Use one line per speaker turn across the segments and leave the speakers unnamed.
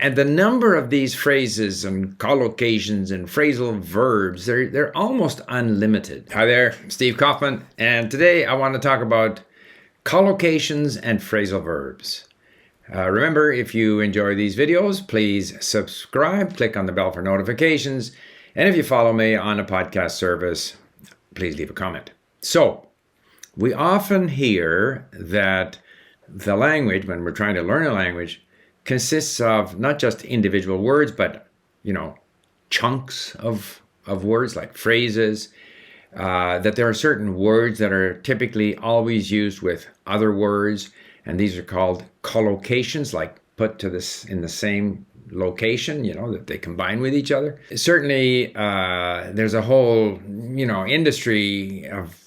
and the number of these phrases and collocations and phrasal verbs, they're almost unlimited. Hi there, Steve Kaufman, and today I want to talk about collocations and phrasal verbs. Remember, if you enjoy these videos, please subscribe, click on the bell for notifications, and if you follow me on a podcast service, please leave a comment. So, we often hear that the language, when we're trying to learn a language, consists of not just individual words, but, chunks of words like phrases, that there are certain words that are typically always used with other words, and these are called collocations, like put to this in the same location, that they combine with each other. Certainly, there's a whole, industry of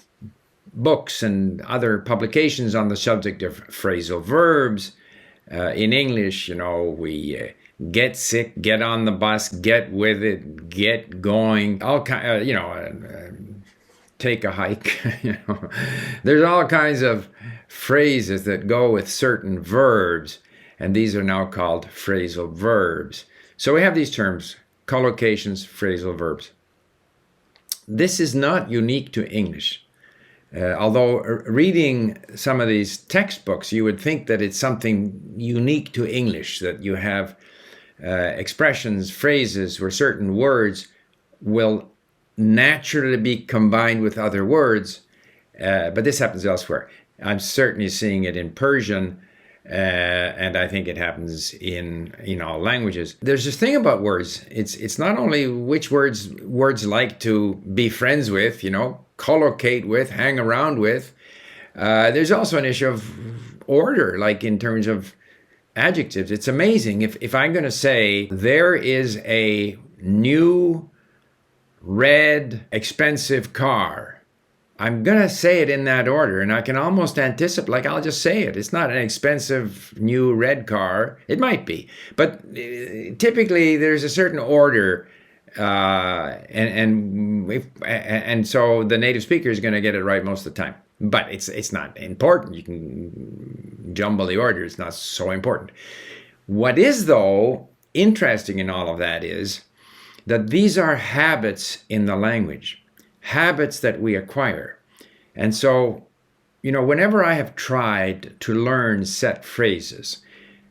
books and other publications on the subject of phrasal verbs. In English, we get sick, get on the bus, get with it, get going, all kind, take a hike. There's all kinds of phrases that go with certain verbs, and these are now called phrasal verbs. So we have these terms, collocations, phrasal verbs. This is not unique to English. Although reading some of these textbooks, you would think that it's something unique to English, that you have expressions, phrases where certain words will naturally be combined with other words, but this happens elsewhere. I'm certainly seeing it in Persian, and I think it happens in all languages. There's this thing about words. It's not only which words like to be friends with, collocate with, hang around with. There's also an issue of order, like in terms of adjectives. It's amazing. If I'm going to say, there is a new red expensive car, I'm going to say it in that order, and I can almost anticipate, like I'll just say it. It's not an expensive new red car. It might be, but typically there's a certain order, and so the native speaker is going to get it right most of the time. But it's not important. You can jumble the order. It's not so important. What is, though, interesting in all of that is that these are habits in the language. Habits that we acquire. And so, whenever I have tried to learn set phrases,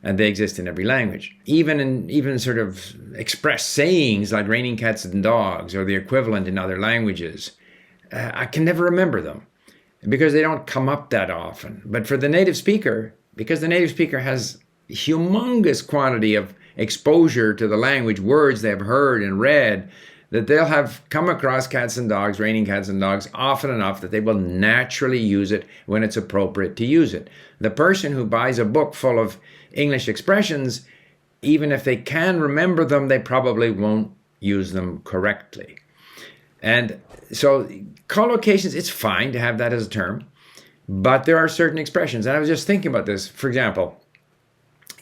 and they exist in every language, even sort of express sayings like raining cats and dogs or the equivalent in other languages, I can never remember them because they don't come up that often. But for the native speaker, because the native speaker has humongous quantity of exposure to the language, words they've heard and read, that they'll have come across cats and dogs, raining cats and dogs, often enough that they will naturally use it when it's appropriate to use it. The person who buys a book full of English expressions, even if they can remember them, they probably won't use them correctly. And so collocations, it's fine to have that as a term, but there are certain expressions. And I was just thinking about this. For example,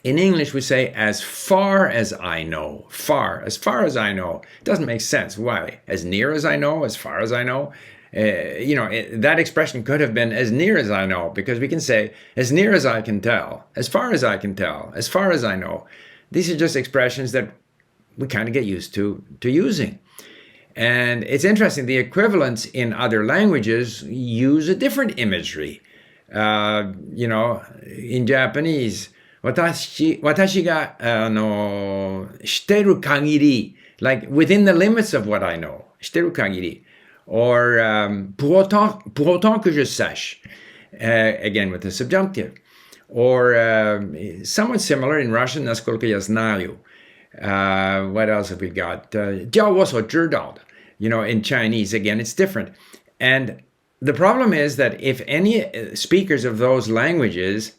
in English, we say, as far as I know. As far as I know. It doesn't make sense. Why? As near as I know, as far as I know. That expression could have been as near as I know, because we can say, as near as I can tell, as far as I can tell, as far as I know. These are just expressions that we kind of get used to using. And it's interesting, the equivalents in other languages use a different imagery. In Japanese, 私がしてる限り, like within the limits of what I know, してる限り, or pour autant que je sache, again with the subjunctive, or somewhat similar in Russian, насколько я знаю. What else have we got? 叫我所知道的. In Chinese, again, it's different. And the problem is that if any speakers of those languages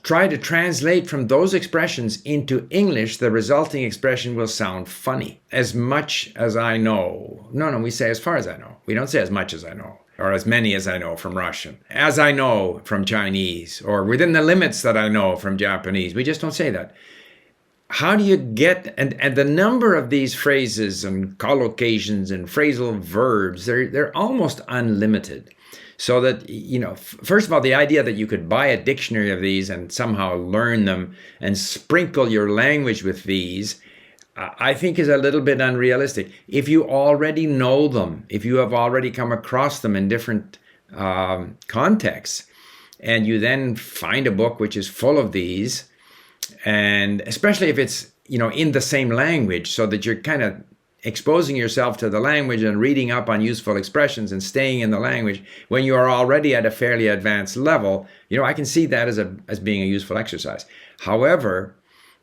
try to translate from those expressions into English, the resulting expression will sound funny. As much as I know. No, we say as far as I know. We don't say as much as I know, or as many as I know from Russian, as I know from Chinese, or within the limits that I know from Japanese. We just don't say that. How do you get, and the number of these phrases and collocations and phrasal verbs, they're almost unlimited. So that, first of all, the idea that you could buy a dictionary of these and somehow learn them and sprinkle your language with these, I think is a little bit unrealistic. If you already know them, if you have already come across them in different contexts, and you then find a book which is full of these, and especially if it's, in the same language, so that you're kind of exposing yourself to the language and reading up on useful expressions and staying in the language when you are already at a fairly advanced level, I can see that as being a useful exercise. However,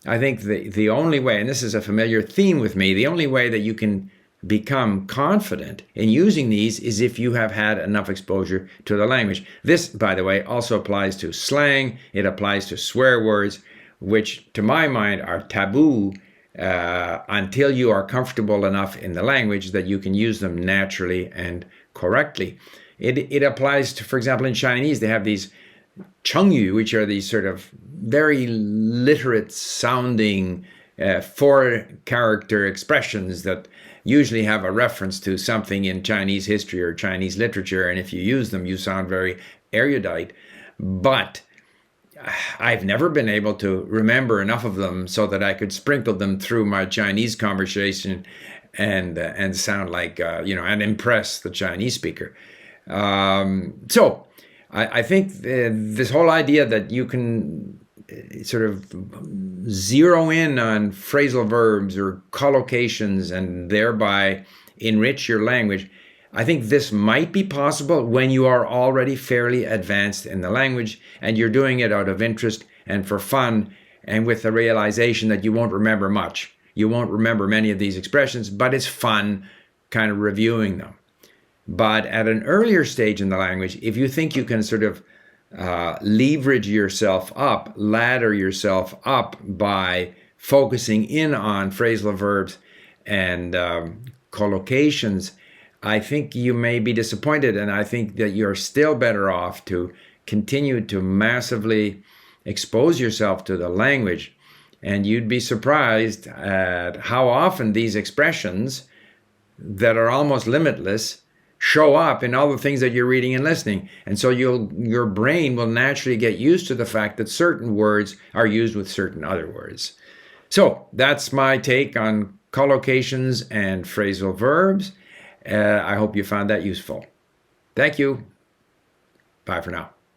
I think the only way, and this is a familiar theme with me, the only way that you can become confident in using these is if you have had enough exposure to the language. This, by the way, also applies to slang. It applies to swear words, which to my mind are taboo until you are comfortable enough in the language that you can use them naturally and correctly. It applies to, for example, in Chinese, they have these chengyu, which are these sort of very literate sounding four-character expressions that usually have a reference to something in Chinese history or Chinese literature, and if you use them, you sound very erudite. But I've never been able to remember enough of them so that I could sprinkle them through my Chinese conversation and sound like, and impress the Chinese speaker. So I think this whole idea that you can sort of zero in on phrasal verbs or collocations and thereby enrich your language, I think this might be possible when you are already fairly advanced in the language and you're doing it out of interest and for fun and with the realization that you won't remember much. You won't remember many of these expressions, but it's fun kind of reviewing them. But at an earlier stage in the language, if you think you can sort of leverage yourself up, ladder yourself up by focusing in on phrasal verbs and collocations, I think you may be disappointed, and I think that you're still better off to continue to massively expose yourself to the language. And you'd be surprised at how often these expressions that are almost limitless show up in all the things that you're reading and listening. And so your brain will naturally get used to the fact that certain words are used with certain other words. So that's my take on collocations and phrasal verbs. I hope you found that useful. Thank you. Bye for now.